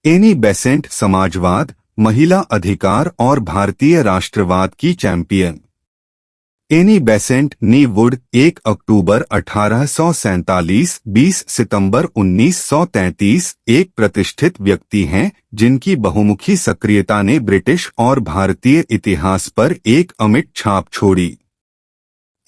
Annie Besant समाजवाद, महिला अधिकार और भारतीय राष्ट्रवाद की champion. Annie Besant knee would 1 अक्टूबर 1847 20 सितंबर 1933 एक प्रतिष्ठित व्यक्ति हैं जिनकी बहुमुखी सक्रियता ने ब्रिटिश और भारतीय इतिहास पर एक अमिट छाप छोड़ी।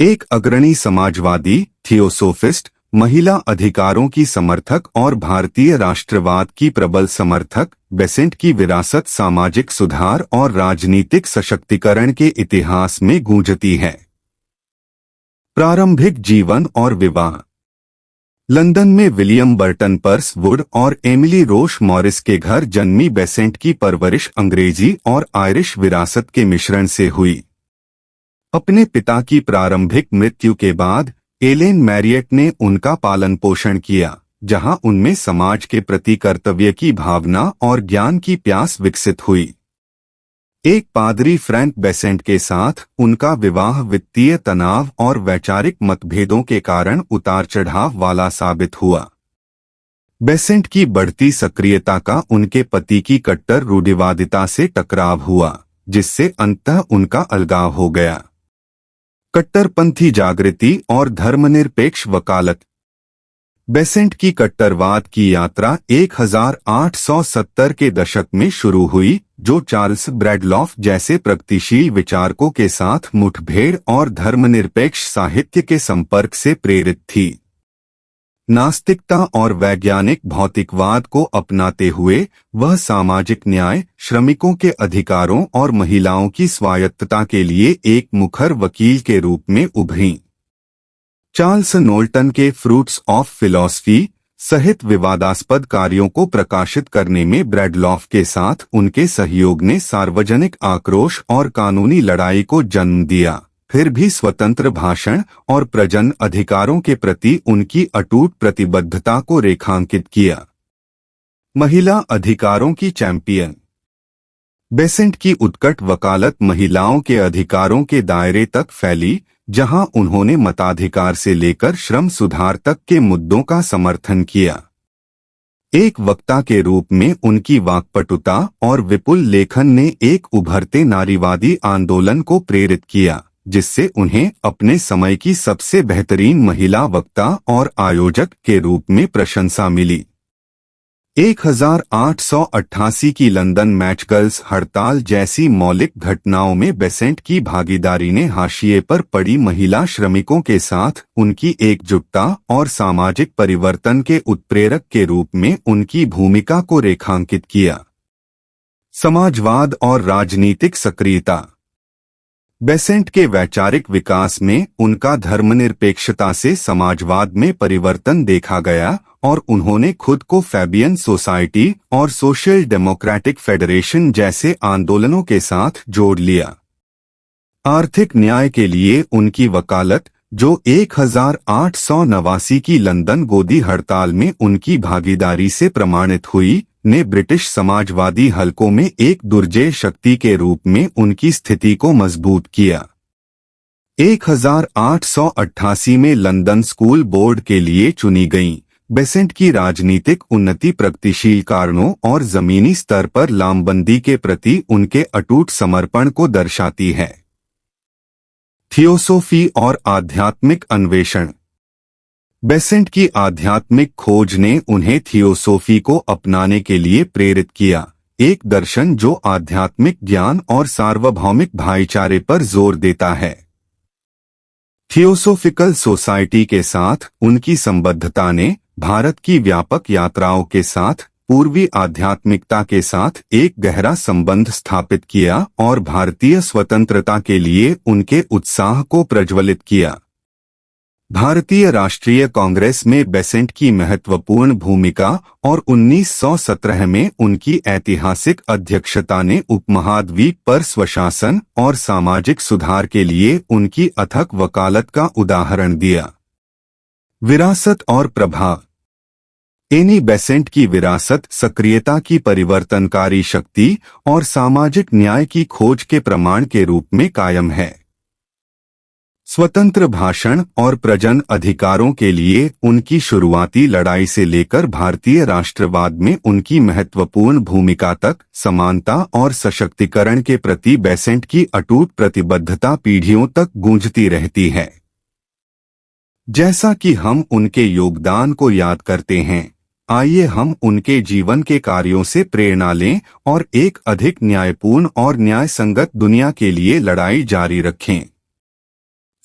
एक अग्रणी समाजवादी, थियोसोफिस्ट, महिला अधिकारों की समर्थक और भारतीय राष्ट्रवाद की प्रबल समर्थक, बेसेंट की विरासत सामाजिक सुधार और राजनीतिक सशक्तिकरण के इतिहास में गूंजती है। प्रारंभिक जीवन और विवाह। लंदन में विलियम बर्टन पर्स वुड और एमिली रोश मॉरिस के घर जन्मी बेसेंट की परवरिश अंग्रेजी और आयरिश विरासत के मिश्रण से हुई। अपने पिता की प्रारंभिक मृत्यु के बाद एलेन मैरियट ने उनका पालन पोषण किया, जहां उनमें समाज के प्रति कर्तव्य की भावना और ज्ञान की प्यास विकसित हुई। एक पादरी फ्रैंक बेसेंट के साथ उनका विवाह वित्तीय तनाव और वैचारिक मतभेदों के कारण उतार चढ़ाव वाला साबित हुआ। बेसेंट की बढ़ती सक्रियता का उनके पति की कट्टर रूढ़िवादिता से टकराव हुआ, जिससे अंततः उनका अलगाव हो गया। कट्टरपंथी जागृति और धर्मनिरपेक्ष वकालत। बेसेंट की कट्टरवाद की यात्रा 1870 के दशक में शुरू हुई, जो चार्ल्स ब्रैडलॉफ जैसे प्रगतिशील विचारकों के साथ मुठभेड़ और धर्मनिरपेक्ष साहित्य के संपर्क से प्रेरित थी। नास्तिकता और वैज्ञानिक भौतिकवाद को अपनाते हुए वह सामाजिक न्याय, श्रमिकों के अधिकारों और महिलाओं की स्वायत्तता के लिए एक मुखर वकील के रूप में उभरीं। चार्ल्स नोल्टन के फ्रूट्स ऑफ फिलॉसफी सहित विवादास्पद कार्यों को प्रकाशित करने में ब्रैडलॉफ के साथ उनके सहयोग ने सार्वजनिक आक्रोश और कानूनी लड़ाई को जन्म दिया। फिर भी स्वतंत्र भाषण और प्रजनन अधिकारों के प्रति उनकी अटूट प्रतिबद्धता को रेखांकित किया। महिला अधिकारों की चैंपियन। बेसेंट की उत्कट वकालत महिलाओं के अधिकारों के दायरे तक फैली, जहां उन्होंने मताधिकार से लेकर श्रम सुधार तक के मुद्दों का समर्थन किया। एक वक्ता के रूप में उनकी वाक्पटुता और विपुल लेखन ने एक उभरते नारीवादी आंदोलन को प्रेरित किया, जिससे उन्हें अपने समय की सबसे बेहतरीन महिला वक्ता और आयोजक के रूप में प्रशंसा मिली। 1888 की लंदन मैच गर्ल्स हड़ताल जैसी मौलिक घटनाओं में बेसेंट की भागीदारी ने हाशिए पर पड़ी महिला श्रमिकों के साथ उनकी एकजुटता और सामाजिक परिवर्तन के उत्प्रेरक के रूप में उनकी भूमिका को रेखांकित किया। समाजवाद और राजनीतिक सक्रियता। बेसेंट के वैचारिक विकास में उनका धर्मनिरपेक्षता से समाजवाद में परिवर्तन देखा गया और उन्होंने खुद को फैबियन सोसाइटी और सोशल डेमोक्रेटिक फेडरेशन जैसे आंदोलनों के साथ जोड़ लिया। आर्थिक न्याय के लिए उनकी वकालत, जो 1889 की लंदन गोदी हड़ताल में उनकी भागीदारी से प्रमाणित हुई, ने ब्रिटिश समाजवादी हलकों में एक दुर्जय शक्ति के रूप में उनकी स्थिति को मजबूत किया। 1888 में लंदन स्कूल बोर्ड के लिए चुनी गईं। बेसेंट की राजनीतिक उन्नति प्रगतिशील कारणों और जमीनी स्तर पर लामबंदी के प्रति उनके अटूट समर्पण को दर्शाती है। थियोसोफी और आध्यात्मिक अन्वेषण। बेसेंट की आध्यात्मिक खोज ने उन्हें थियोसोफी को अपनाने के लिए प्रेरित किया, एक दर्शन जो आध्यात्मिक ज्ञान और सार्वभौमिक भाईचारे पर जोर देता है। थियोसोफिकल सोसाइटी के साथ उनकी संबद्धता ने भारत की व्यापक यात्राओं के साथ पूर्वी आध्यात्मिकता के साथ एक गहरा संबंध स्थापित किया और भारतीय स्वतंत्रता के लिए उनके उत्साह को प्रज्वलित किया। भारतीय राष्ट्रीय कांग्रेस में बेसेंट की महत्वपूर्ण भूमिका और 1917 में उनकी ऐतिहासिक अध्यक्षता ने उपमहाद्वीप पर स्वशासन और सामाजिक सुधार के लिए उनकी अथक वकालत का उदाहरण दिया। विरासत और प्रभाव। एनी बेसेंट की विरासत सक्रियता की परिवर्तनकारी शक्ति और सामाजिक न्याय की खोज के प्रमाण के रूप में कायम है। स्वतंत्र भाषण और प्रजन अधिकारों के लिए उनकी शुरुआती लड़ाई से लेकर भारतीय राष्ट्रवाद में उनकी महत्वपूर्ण भूमिका तक समानता और सशक्तिकरण के प्रति बेसेंट की अटूट प्रतिबद्धता पीढ़ियों तक गूंजती रहती है। जैसा कि हम उनके योगदान को याद करते हैं, आइए हम उनके जीवन के कार्यों से प्रेरणा लें और एक अधिक न्यायपूर्ण और न्यायसंगत दुनिया के लिए लड़ाई जारी रखें।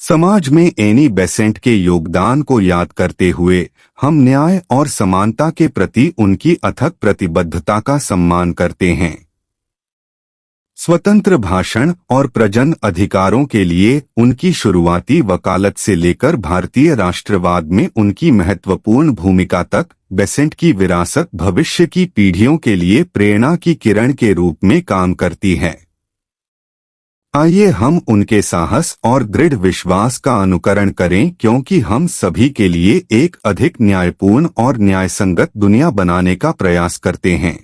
समाज में एनी बेसेंट के योगदान को याद करते हुए हम न्याय और समानता के प्रति उनकी अथक प्रतिबद्धता का सम्मान करते हैं। स्वतंत्र भाषण और प्रजन अधिकारों के लिए उनकी शुरुआती वकालत से लेकर भारतीय राष्ट्रवाद में उनकी महत्वपूर्ण भूमिका तक बेसेंट की विरासत भविष्य की पीढ़ियों के लिए प्रेरणा की किरण के रूप में काम करती है। आइए हम उनके साहस और दृढ़ विश्वास का अनुकरण करें, क्योंकि हम सभी के लिए एक अधिक न्यायपूर्ण और न्यायसंगत दुनिया बनाने का प्रयास करते हैं।